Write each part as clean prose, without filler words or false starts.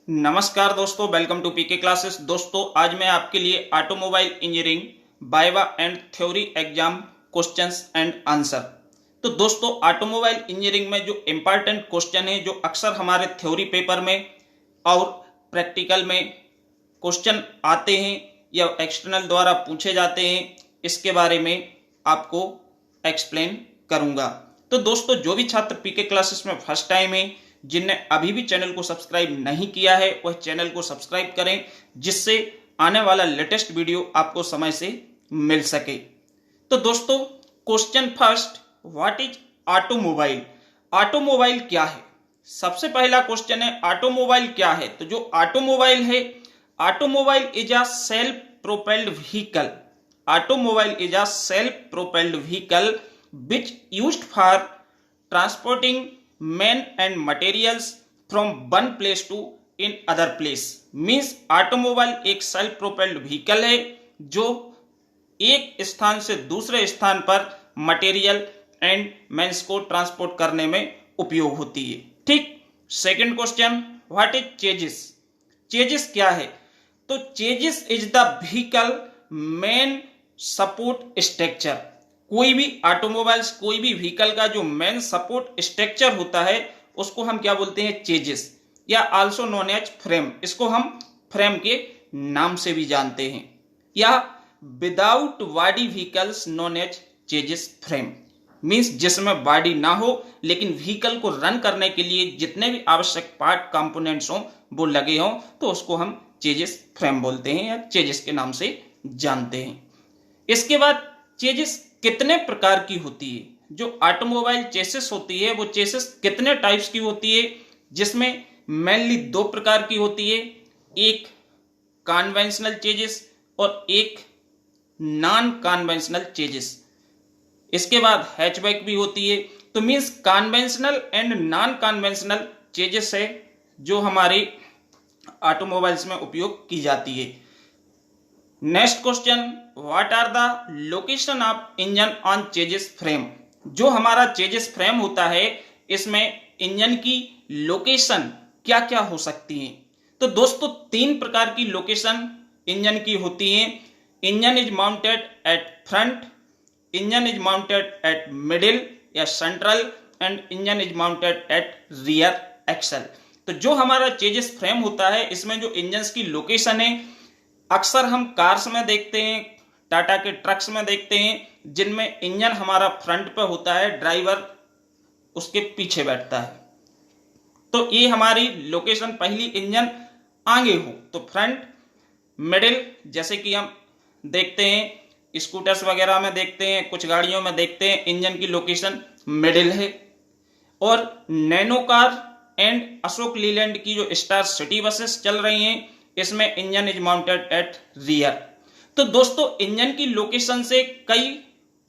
नमस्कार दोस्तों, welcome to PK classes. दोस्तों, आज मैं आपके लिए automobile engineering viva and theory exam questions and answer. तो दोस्तों, ऑटोमोबाइल इंजीनियरिंग में जो इम्पॉर्टेंट क्वेश्चन है, जो अक्सर हमारे थ्योरी पेपर में और प्रैक्टिकल में क्वेश्चन आते हैं या एक्सटर्नल द्वारा पूछे जाते हैं, इसके बारे में आपको एक्सप्लेन करूंगा। तो दोस्तों, जो भी छात्र पीके क्लासेस में फर्स्ट टाइम है, जिनने अभी भी चैनल को सब्सक्राइब नहीं किया है, वह चैनल को सब्सक्राइब करें, जिससे आने वाला लेटेस्ट वीडियो आपको समय से मिल सके। तो दोस्तों, question first, what is automobile? Automobile क्या है? सबसे पहला क्वेश्चन है, ऑटोमोबाइल क्या है? तो जो ऑटोमोबाइल है, automobile is a self propelled vehicle. Automobile is a self propelled vehicle which used for transporting men and materials from one place to in other place। Means automobile एक self propelled vehicle है जो एक स्थान से दूसरे स्थान पर material and mains को ट्रांसपोर्ट करने में उपयोग होती है। ठीक। Second question, what is chassis? Chassis क्या है? तो chassis is the vehicle main support structure. कोई भी ऑटोमोबाइल्स, कोई भी व्हीकल का जो मेन सपोर्ट स्ट्रक्चर होता है, उसको हम क्या बोलते हैं? चेजिस, या आल्सो नोन एज फ्रेम। इसको हम फ्रेम के नाम से भी जानते हैं। या without body vehicles known as chassis frame. Means जिसमें बॉडी ना हो लेकिन व्हीकल को रन करने के लिए जितने भी आवश्यक पार्ट कंपोनेंट्स हों वो लगे हों, तो उसको हम चेजिस फ्रेम बोलते हैं या चेजिस के नाम से जानते हैं। इसके बाद चेजिस कितने प्रकार की होती है? जो ऑटोमोबाइल चेसिस होती है, वो चेसिस कितने टाइप्स की होती है? जिसमें मेनली दो प्रकार की होती है, एक कन्वेंशनल चेजिस और एक नॉन कन्वेंशनल चेजिस। इसके बाद हैचबैक भी होती है। तो means conventional and non conventional chassis है जो हमारी ऑटोमोबाइल्स में उपयोग की जाती है। Next question, what are the location of engine on chassis frame? जो हमारा चेजिस फ्रेम होता है, इसमें इंजन की लोकेशन क्या क्या हो सकती है? तो दोस्तों, तीन प्रकार की लोकेशन इंजन की होती है। Engine is mounted at front, engine is mounted at middle या central, and engine is mounted at rear axle. तो जो हमारा चेजिस फ्रेम होता है, इसमें जो इंजन की लोकेशन है, अक्सर हम कार्स में देखते हैं, टाटा के ट्रक्स में देखते हैं, जिनमें इंजन हमारा फ्रंट पे होता है, ड्राइवर उसके पीछे बैठता है। तो ये हमारी लोकेशन, पहली इंजन आगे हो तो फ्रंट, मिडिल, जैसे कि हम देखते हैं स्कूटर्स वगैरह में देखते हैं, कुछ गाड़ियों में देखते हैं इंजन की लोकेशन मिडिल है। और nano car and Ashok Leyland की जो स्टार सिटी बसेस चल रही हैं, इसमें engine is mounted at rear. तो दोस्तों, इंजन की लोकेशन से कई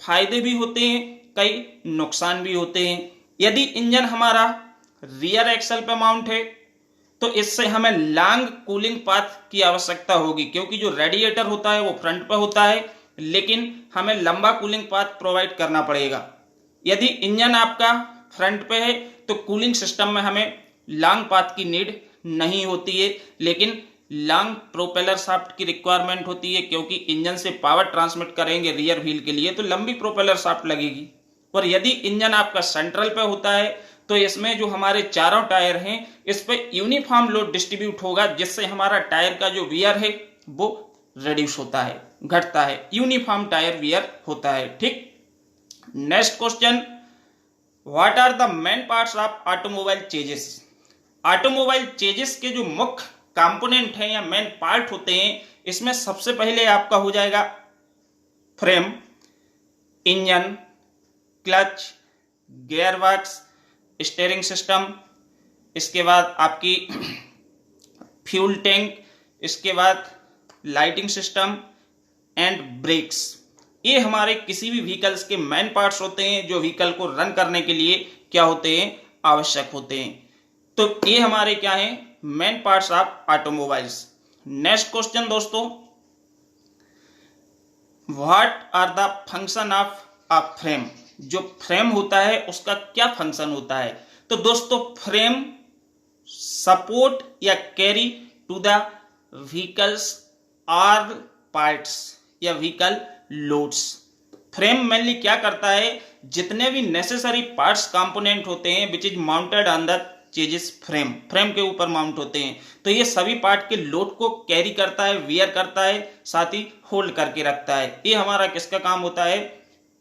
फायदे भी होते हैं, कई नुकसान भी होते हैं। यदि इंजन हमारा रियर एक्सल पे माउंट है तो इससे हमें लॉन्ग कूलिंग पाथ की आवश्यकता होगी, क्योंकि जो रेडिएटर होता है वो फ्रंट पे होता है, लेकिन हमें लंबा कूलिंग पाथ प्रोवाइड करना पड़ेगा। यदि इंजन आपका फ्रंट पे है तो कूलिंग सिस्टम में हमें लॉन्ग पाथ की नीड नहीं होती है, लेकिन लॉन्ग प्रोपेलर शाफ्ट की रिक्वायरमेंट होती है, क्योंकि इंजन से पावर ट्रांसमिट करेंगे रियर व्हील के लिए, तो लंबी प्रोपेलर शाफ्ट लगेगी। और यदि इंजन आपका सेंट्रल पे होता है तो इसमें जो हमारे चारों टायर हैं, इस पे यूनिफॉर्म लोड डिस्ट्रीब्यूट होगा, जिससे हमारा टायर का जो वियर है वो रिड्यूस होता है, घटता है, यूनिफॉर्म टायर वियर होता है। ठीक। Next question, what are the main parts of automobile chassis? Automobile chassis के जो मुख्य कंपोनेंट हैं या मेन पार्ट होते हैं, इसमें सबसे पहले आपका हो जाएगा frame, engine, clutch, gear box, steering system, इसके बाद आपकी फ्यूल टैंक, इसके बाद लाइटिंग सिस्टम एंड ब्रेक्स। ये हमारे किसी भी व्हीकल्स के मेन पार्ट्स होते हैं जो व्हीकल को रन करने के लिए क्या होते हैं? आवश्यक होते हैं। तो ये हमारे क्या हैं? Main parts of automobiles. Next question दोस्तों, what are the function of a frame? जो फ्रेम होता है उसका क्या फंक्शन होता है? तो दोस्तों, फ्रेम सपोर्ट या carry to the vehicles or parts या व्हीकल लोड्स। फ्रेम मेनली क्या करता है, जितने भी नेसेसरी पार्ट्स कंपोनेंट होते हैं which is mounted on the chassis frame, frame के ऊपर माउंट होते हैं, तो ये सभी पार्ट के लोड को कैरी करता है, वियर करता है, साथ ही होल्ड करके रखता है। ये हमारा किसका काम होता है,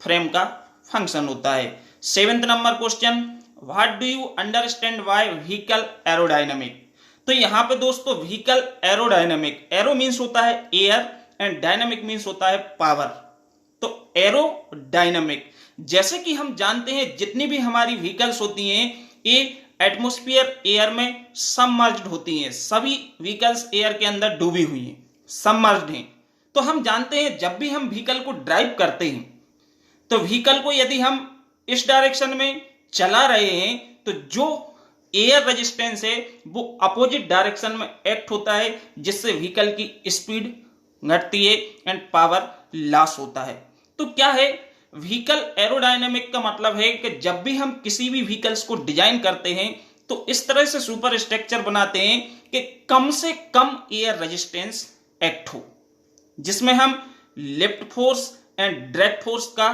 फ्रेम का फंक्शन होता है। 7th number question, what do you understand by vehicle aerodynamic. तो यहाँ पे दोस्तों व्हीकल एरोडायनेमिक, एरो मीन्स होता है एयर एंड डायनामिक मीन्स होता है पावर। तो एरोडायनेमिक, जैसे कि हम जानते हैं जितनी भी हमारी व्हीकल्स होती हैं ये एटमॉस्फेयर एयर में सबमर्ज्ड होती हैं, सभी व्हीकल्स एयर के अंदर डूबी हुई हैं, सबमर्ज्ड हैं। तो हम जानते हैं जब भी हम व्हीकल को ड्राइव करते हैं तो व्हीकल को यदि हम इस डायरेक्शन में चला रहे हैं तो जो एयर रेजिस्टेंस है वो अपोजिट डायरेक्शन में एक्ट होता है, जिससे व्हीकल की स्पीड घटती है एंड पावर लॉस होता है। तो क्या है व्हीकल एरोडायनेमिक का मतलब है कि जब भी हम किसी भी व्हीकल्स को डिजाइन करते हैं तो इस तरह से सुपर स्ट्रक्चर बनाते हैं कि कम से कम एयर रेजिस्टेंस एक्ट हो, जिसमें हम lift force and drag force का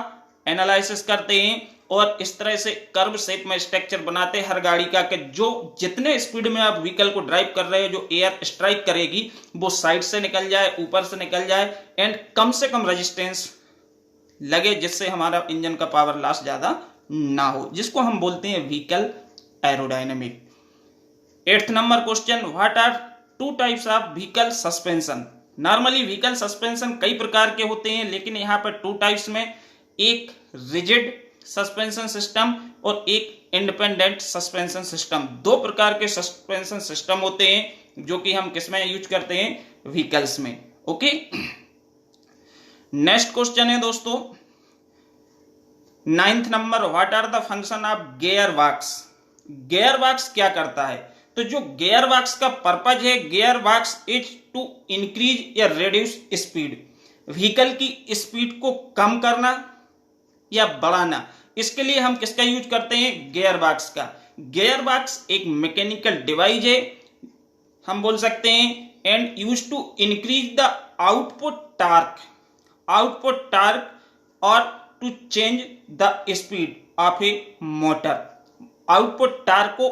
एनालिसिस करते हैं और इस तरह से कर्व शेप में स्ट्रक्चर बनाते हैं हर गाड़ी का कि जो जितने स्पीड में आप व्हीकल को ड्राइव कर रहे हो जो एयर स्ट्राइक करेगी वो साइड से निकल जाए, ऊपर से निकल जाए एंड कम से कम रेजिस्टेंस लगे, जिससे हमारा इंजन का पावर लॉस ज्यादा ना हो, जिसको हम बोलते हैं व्हीकल एरोडायनेमिक। 8th नंबर question, what are two types of vehicle suspension. Normally vehicle suspension कई प्रकार के होते हैं, लेकिन यहाँ पर 2 टाइप्स में, एक रिजिड सस्पेंशन सिस्टम और एक इंडिपेंडेंट सस्पेंशन सिस्टम। 2 प्रकार के सस्पेंशन सिस्टम होते हैं जो कि हम किसमें यूज करते हैं, व्हीकल्स में। ओके, नेक्स्ट क्वेश्चन है दोस्तों 9th नंबर, what are the function of gear box. Gear box क्या करता है, तो जो गियर बॉक्स का पर्पज है, gear box is to increase या रिड्यूस स्पीड, व्हीकल की स्पीड को कम करना या बढ़ाना। इसके लिए हम किसका यूज करते हैं, गियर बॉक्स का। गियर बॉक्स एक मैकेनिकल डिवाइस है, हम बोल सकते हैं, and use to increase the output torque और to change the speed of a motor. Output torque को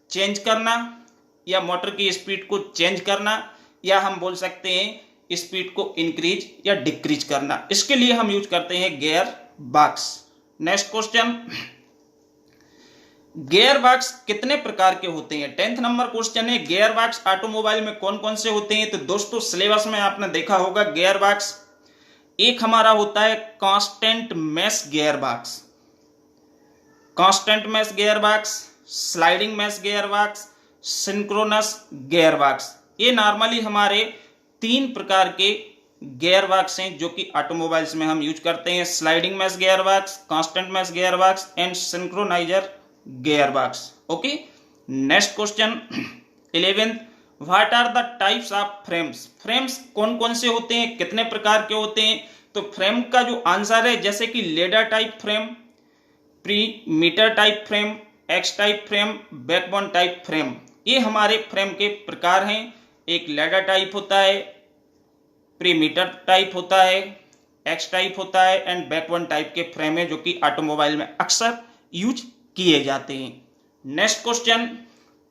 चेंज करना या मोटर की स्पीड को चेंज करना, या हम बोल सकते हैं स्पीड को इंक्रीज या डिक्रीज करना, इसके लिए हम यूज करते हैं gear box. Next question, gear box कितने प्रकार के होते हैं। 10th नंबर क्वेश्चन है, गियर बॉक्स ऑटोमोबाइल में कौन कौन से होते हैं। तो दोस्तों सिलेबस में आपने देखा होगा गियर बॉक्स एक हमारा होता है constant mesh gear box, constant mesh gear box, sliding mesh gear box, synchronous gear box. ये नॉर्मली हमारे 3 प्रकार के गियर बॉक्स हैं जो कि ऑटोमोबाइल्स में हम यूज करते हैं, sliding mesh gear box, constant mesh gear box and synchroniser gear box. Okay, next question 11th, what are the types of frames. Frames कौन कौन से होते हैं, कितने प्रकार के होते हैं। तो फ्रेम का जो आंसर है, जैसे कि ladder type frame, perimeter type frame, X type frame, backbone type frame, ये हमारे फ्रेम के प्रकार हैं। एक लेडर टाइप होता है, प्रीमीटर टाइप होता है, एक्स टाइप होता है एंड बैकबोन टाइप के फ्रेम है जो कि ऑटोमोबाइल में अक्सर यूज किए जाते हैं। Next question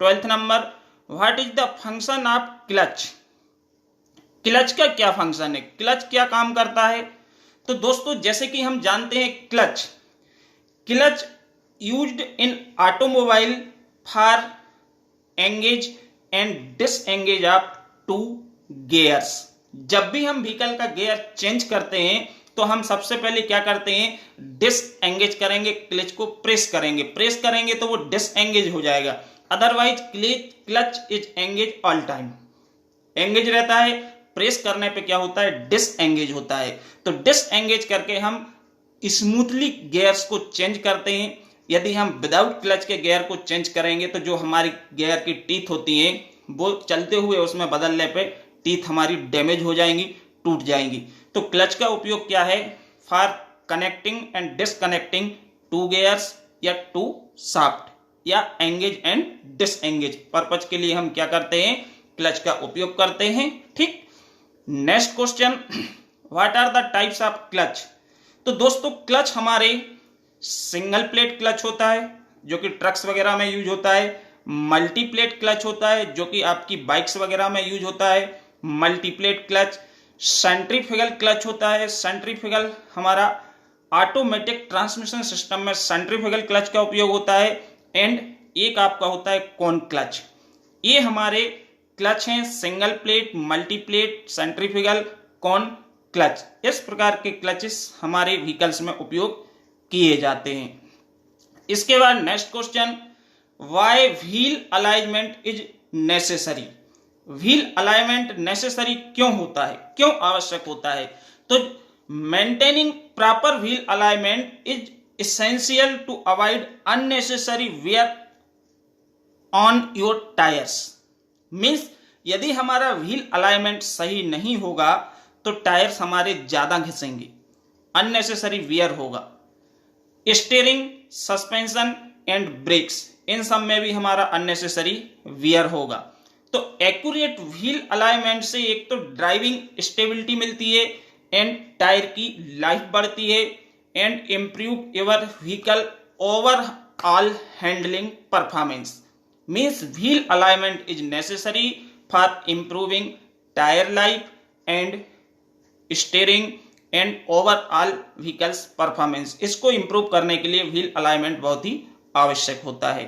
12th number, what is the function of clutch. Clutch का क्या फंक्शन है, क्लच क्या काम करता है। तो दोस्तों जैसे कि हम जानते हैं clutch used in automobile for engage and disengage of 2 gears. जब भी हम व्हीकल का गियर चेंज करते हैं तो हम सबसे पहले क्या करते हैं, डिसएंगेज करेंगे, क्लच को प्रेस करेंगे तो वो डिसएंगेज हो जाएगा। Otherwise clutch is engage all time, engage रहता है, प्रेस करने पे क्या होता है, डिसएंगेज होता है। तो डिसएंगेज करके हम स्मूथली गियर्स को चेंज करते हैं। यदि हम विदाउट क्लच के गियर को चेंज करेंगे तो जो हमारी गियर की टीथ होती हैं वो चलते हुए उसमें बदलने पे टीथ हमारी डैमेज हो जाएंगी, टूट जाएंगी। तो क्लच का उपयोग क्या है, for connecting and disconnecting 2 gears या 2 शाफ्ट। या एंगेज एंड डिसएंगेज पर्पज के लिए हम क्या करते हैं, क्लच का उपयोग करते हैं। ठीक, next question, what are the types of clutch. तो दोस्तों क्लच हमारे सिंगल प्लेट क्लच होता है जो कि ट्रक्स वगैरह में यूज होता है, मल्टी प्लेट क्लच होता है जो कि आपकी बाइक्स वगैरह में यूज होता है, multi plate clutch, centrifugal clutch होता है। सेंट्रीफ्यूगल हमारा ऑटोमेटिक ट्रांसमिशन सिस्टम में सेंट्रीफ्यूगल क्लच का उपयोग होता है, एंड एक आपका होता है कॉन क्लच। ये हमारे क्लच हैं, single plate, multi plate, centrifugal, cone clutch. इस प्रकार के क्लचेस हमारे व्हीकल्स में उपयोग किए जाते हैं। इसके बाद next question, why wheel alignment is necessary. Wheel alignment necessary क्यों होता है, क्यों आवश्यक होता है। तो maintaining proper wheel alignment is essential to avoid unnecessary wear on your tires। Means यदि हमारा व्हील अलाइनमेंट सही नहीं होगा तो टायर्स हमारे ज्यादा घिसेंगे, अननेसेसरी वियर होगा। स्टीयरिंग, सस्पेंशन एंड ब्रेक्स, इन सब में भी हमारा अननेसेसरी वियर होगा। तो एक्यूरेट व्हील अलाइनमेंट से एक तो ड्राइविंग स्टेबिलिटी मिलती है, एंड टायर की लाइफ बढ़ती है, and improve your vehicle overall handling performance. Means wheel alignment is necessary for improving tyre life and steering and overall vehicles performance. इसको इंप्रूव करने के लिए व्हील अलाइनमेंट बहुत ही आवश्यक होता है।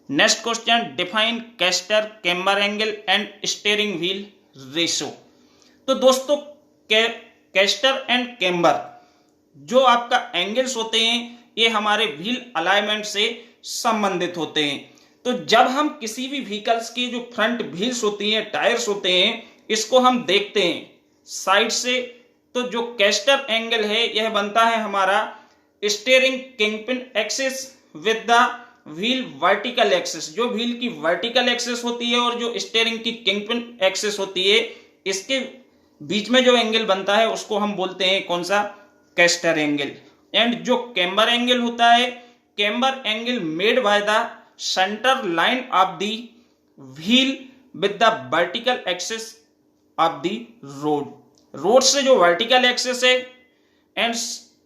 Next question, define castor, camber angle and steering wheel ratio. तो दोस्तों कैस्टर एंड कैम्बर जो आपका एंगल्स होते हैं ये हमारे व्हील अलाइनमेंट से संबंधित होते हैं। तो जब हम किसी भी व्हीकल्स की जो फ्रंट व्हील्स होती हैं, टायर्स होते हैं, इसको हम देखते हैं साइड से, तो जो कैस्टर एंगल है यह बनता है हमारा steering kingpin axis with the wheel vertical axis. जो व्हील की वर्टिकल एक्सिस होती है और जो स्टीयरिंग की किंगपिन एक्सिस होती है, इसके बीच में जो एंगल बनता है उसको हम बोलते हैं कौन सा, कैस्टर एंगल। एंड जो कैम्बर एंगल होता है, camber angle made by the centre line of the wheel with the vertical axis of the road. Road से जो वर्टिकल एक्सिस है एंड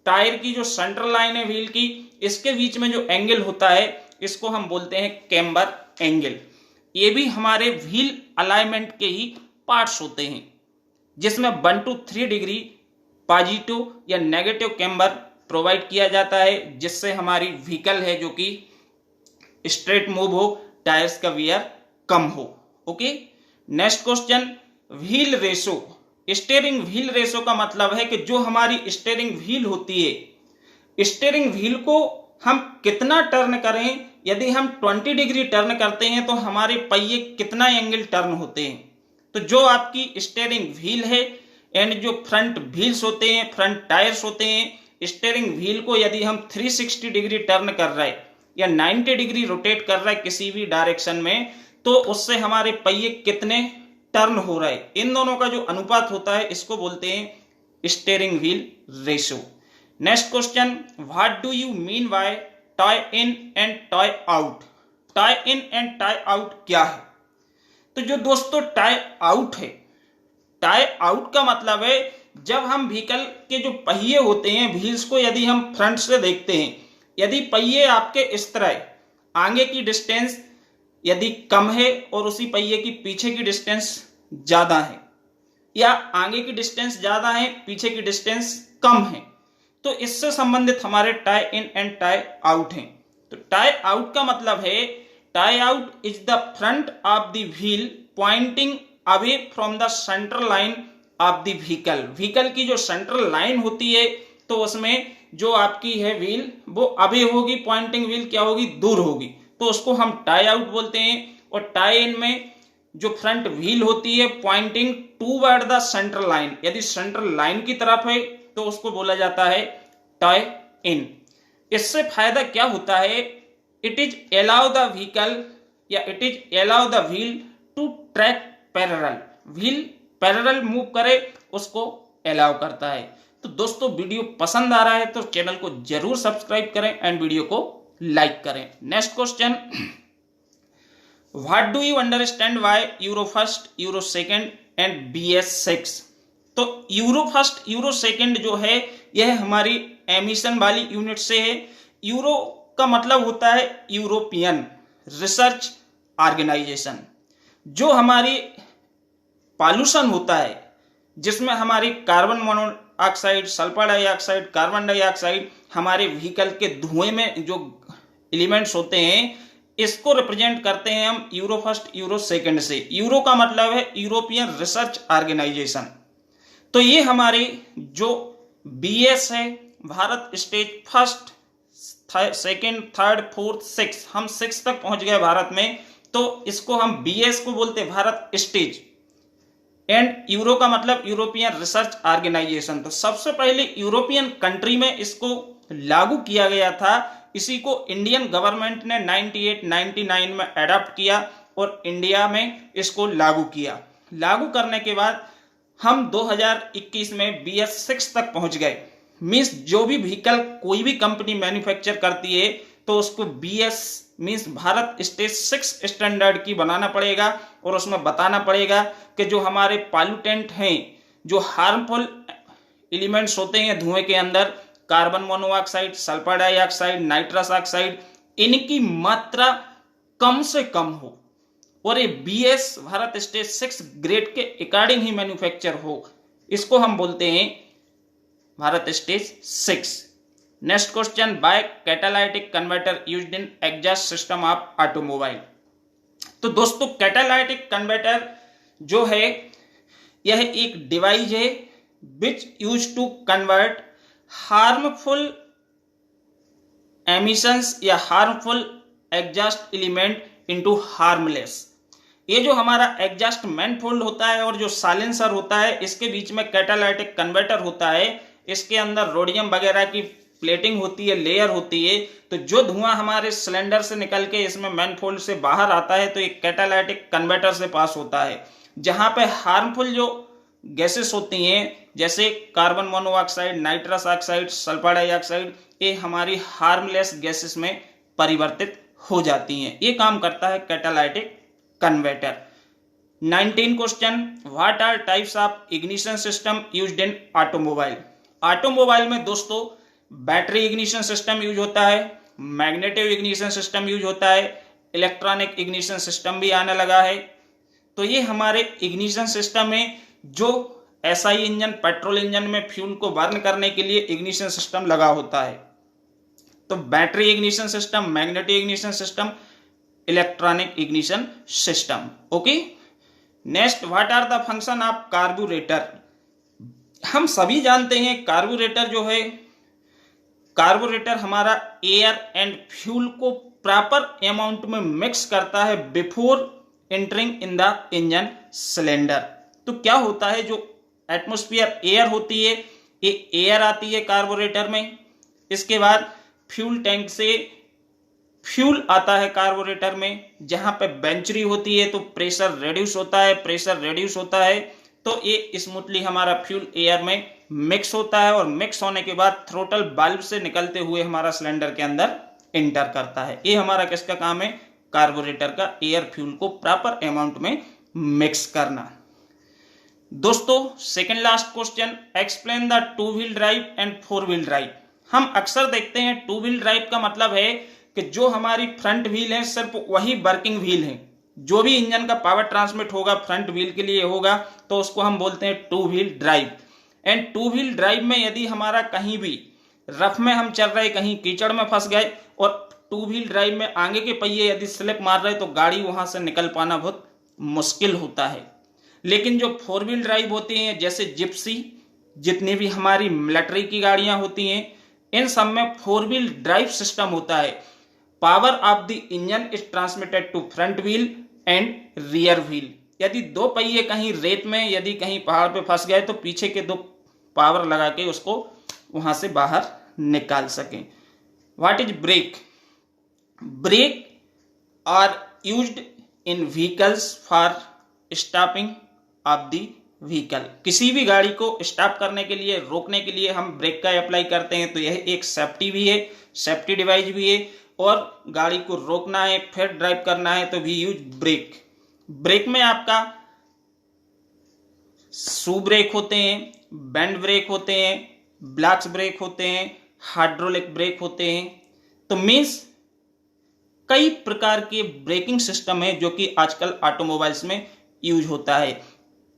टायर की जो सेंटर लाइन है व्हील की, इसके बीच में जो एंगल होता है इसको हम बोलते हैं कैम्बर एंगल। ये भी हमारे व्हील अलाइनमेंट के ही पार्ट्स होते हैं, जिसमें 1 to 3 डिग्री पॉजिटिव या नेगेटिव कैम्बर प्रोवाइड किया जाता है, जिससे हमारी व्हीकल है जो कि स्ट्रेट मूव हो, टायर्स का वियर कम हो। Okay, next question, wheel ratio. Steering wheel ratio का मतलब है कि जो हमारी स्टीयरिंग व्हील होती है, स्टीयरिंग व्हील को हम कितना टर्न करें। यदि हम 20 डिग्री टर्न करते हैं तो हमारे पहिए कितना एंगल टर्न होते हैं। तो जो आपकी स्टीयरिंग व्हील है एंड जो फ्रंट व्हील्स होते हैं, फ्रंट टायर्स होते हैं, स्टीयरिंग व्हील को यदि हम 360 डिग्री टर्न कर रहे हैं या 90 डिग्री रोटेट कर रहा है किसी भी डायरेक्शन में, तो उससे हमारे पहिए कितने टर्न हो रहा है, इन दोनों का जो अनुपात होता है इसको बोलते हैं steering wheel ratio. Next question, what do you mean by tie in and tie out. Tie in and tie out क्या है। तो जो दोस्तों टाई आउट है, टाई आउट का मतलब है जब हम व्हीकल के जो पहिए होते हैं, व्हील्स को यदि हम फ्रंट से देखते हैं, यदि पहिए आपके इस तरह, आगे की डिस्टेंस यदि कम है और उसी पहिए की पीछे की डिस्टेंस ज्यादा है, या आगे की डिस्टेंस ज्यादा है पीछे की डिस्टेंस कम है, तो इससे संबंधित हमारे tie in and tie out हैं। तो टाई आउट का मतलब है tie out is the front of the wheel pointing away from the central line of the vehicle. Vehicle की जो सेंट्रल लाइन होती है तो उसमें जो आपकी है व्हील वो अवे होगी, पॉइंटिंग व्हील क्या होगी, दूर होगी, तो उसको हम टाई आउट बोलते हैं। और टाई इन में जो फ्रंट व्हील होती है pointing toward the central line, यदि सेंट्रल लाइन की तरफ है तो उसको बोला जाता है टाई इन। इससे फायदा क्या होता है, it is allow the vehicle या it is allow the wheel to track parallel. Wheel parallel move करे उसको अलाउ करता है। तो दोस्तों वीडियो पसंद आ रहा है तो चैनल को जरूर सब्सक्राइब करें एंड वीडियो को लाइक करें। Next question, what do you understand why euro first, euro second and BS6? तो यूरो फर्स्ट, यूरो सेकेंड जो है यह हमारी एमिशन वाली यूनिट से है। यूरो का मतलब होता है यूरोपियन रिसर्च ऑर्गेनाइजेशन। जो हमारी पॉल्यूशन होता है जिसमें हमारी carbon monoxide, sulphur dioxide, carbon dioxide, हमारे व्हीकल के धुएं में जो एलिमेंट्स होते हैं, इसको रिप्रेजेंट करते हैं हम यूरो फर्स्ट, यूरो सेकेंड से। यूरो का मतलब है यूरोपियन रिसर्च ऑर्गेनाइजेशन। तो ये हमारी जो BS है, Bharat stage first, second, third, fourth, six, हम 6 तक पहुंच गए भारत में, तो इसको हम BS को बोलते हैं, भारत स्टेज। एंड यूरो का मतलब यूरोपियन रिसर्च ऑर्गेनाइजेशन। तो सबसे पहले यूरोपियन कंट्री में इसको लागू किया गया था। इसी को इंडियन गवर्नमेंट ने 98-99 में अडॉप्ट किया और इंडिया में इसको लागू किया। लागू करने के बाद हम 2021 में BS6 तक पहुंच गए। मीन्स जो भी व्हीकल कोई भी कंपनी मैन्युफैक्चर करती है तो उसको BS means Bharat stage 6 standard की बनाना पड़ेगा और उसमें बताना पड़ेगा कि जो हमारे पॉल्यूटेंट हैं, जो हार्मफुल एलिमेंट्स होते हैं धुएं के अंदर, carbon monoxide, sulphur dioxide, nitrous oxide, इनकी मात्रा कम से कम हो और ये BS भारत स्टेज 6 ग्रेड के अकॉर्डिंग ही मैन्युफैक्चर हो। इसको हम बोलते हैं Bharat stage 6। Next question, by catalytic converter used in exhaust system of automobile. तो दोस्तों कैटालाइटिक कन्वर्टर जो है यह एक डिवाइस है which use to convert harmful emissions या harmful exhaust element into harmless. ये जो हमारा एग्जॉस्ट मैनिफोल्ड होता है और जो साइलेंसर होता है, इसके बीच में कैटालाइटिक कन्वर्टर होता है। इसके अंदर रोडियम वगैरह की प्लेटिंग होती है, लेयर होती है। तो जो धुआं हमारे सिलेंडर से निकल के इसमें मैनिफोल्ड से बाहर आता है तो एक कैटालाइटिक कन्वर्टर से पास होता है, जहां पे हार्मफुल जो गैसेस होती हैं जैसे carbon monoxide, nitrous oxide, sulphur dioxide, ये हमारी हार्मलेस गैसेस में परिवर्तित हो जाती हैं। ये काम करता है catalytic converter. 19 question, what are types of ignition system used in automobile. Automobile में दोस्तों बैटरी इग्निशन सिस्टम यूज होता है, मैग्नेटिक इग्निशन सिस्टम यूज होता है, इलेक्ट्रॉनिक इग्निशन सिस्टम भी आने लगा है। तो ये हमारे इग्निशन सिस्टम में जो SI इंजन, पेट्रोल इंजन में फ्यूल को बर्न करने के लिए इग्निशन सिस्टम लगा होता है। तो battery ignition system, magnetic ignition system, electronic ignition system. Okay. Next, what are the function of carburettor. हम सभी जानते हैं कार्बोरेटर जो है, कार्बोरेटर हमारा एयर एंड फ्यूल को प्रॉपर अमाउंट में मिक्स करता है before entering in the engine cylinder. तो क्या होता है, जो एटमॉस्फेयर एयर होती है, ये एयर आती है कार्बोरेटर में। इसके बाद फ्यूल टैंक से फ्यूल आता है कार्बोरेटर में, जहां पे बेंचरी होती है तो प्रेशर रिड्यूस होता है। प्रेशर रिड्यूस होता है तो ये स्मूथली हमारा फ्यूल एयर में मिक्स होता है और मिक्स होने के बाद थ्रोटल वाल्व से निकलते हुए हमारा सिलेंडर के अंदर एंटर करता है। ये हमारा किसका काम है, कार्बोरेटर का, एयर फ्यूल को प्रॉपर अमाउंट में मिक्स करना। दोस्तों second last question, explain the two wheel drive and four wheel drive. हम अक्सर देखते हैं टू व्हील ड्राइव का मतलब है कि जो हमारी फ्रंट व्हील है सिर्फ वही वर्किंग व्हील है। जो भी इंजन का पावर ट्रांसमिट होगा फ्रंट व्हील के लिए होगा तो उसको हम बोलते हैं two wheel drive. And two wheel drive में यदि हमारा कहीं भी रफ में हम चल रहे, कहीं कीचड़ में फंस गए और टू व्हील ड्राइव में आगे के पहिए यदि स्लिप मार रहे तो गाड़ी वहां से निकल पाना बहुत मुश्किल होता है। लेकिन जो फोर व्हील ड्राइव होती हैं जैसे जिप्सी, जितनी भी हमारी मिलिट्री की गाड़ियां होती हैं, इन सब में फोर व्हील ड्राइव सिस्टम होता है। Power of the engine is transmitted to front wheel and rear wheel. यदि दो पहिए कहीं रेत में, यदि कहीं पहाड़ पे फंस गए तो पीछे के दो पावर लगा के उसको वहां से बाहर निकाल सकें। What is brake. Brake are used in vehicles for stopping of the vehicle. किसी भी गाड़ी को स्टॉप करने के लिए, रोकने के लिए हम ब्रेक का अप्लाई करते हैं। तो यह एक सेफ्टी भी है, सेफ्टी डिवाइस भी है और गाड़ी को रोकना है फिर ड्राइव करना है तो वी यूज ब्रेक। ब्रेक में आपका शू ब्रेक होते हैं, बैंड ब्रेक होते हैं, ब्लॉक्स ब्रेक होते हैं, हाइड्रोलिक ब्रेक होते हैं। तो मीन्स कई प्रकार के ब्रेकिंग सिस्टम है जो कि आजकल ऑटोमोबाइल्स में यूज होता है।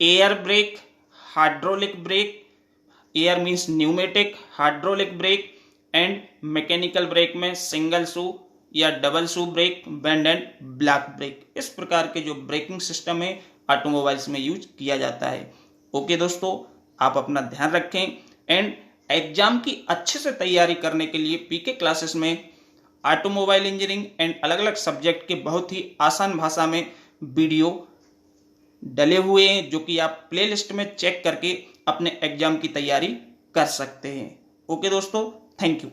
Air brake, hydraulic brake, air means pneumatic, hydraulic brake and mechanical brake में सिंगल शू या double shoe brake, band and block brake. इस प्रकार के जो ब्रेकिंग सिस्टम है ऑटोमोबाइल्स में यूज किया जाता है। ओके दोस्तों, आप अपना ध्यान रखें एंड एग्जाम की अच्छे से तैयारी करने के लिए पीके क्लासेस में ऑटोमोबाइल इंजीनियरिंग एंड अलग अलग सब्जेक्ट के बहुत ही आसान भाषा में वीडियो डले हुए हैं जो कि आप प्लेलिस्ट में चेक करके अपने एग्जाम की तैयारी कर सकते हैं। ओके दोस्तों, थैंक यू।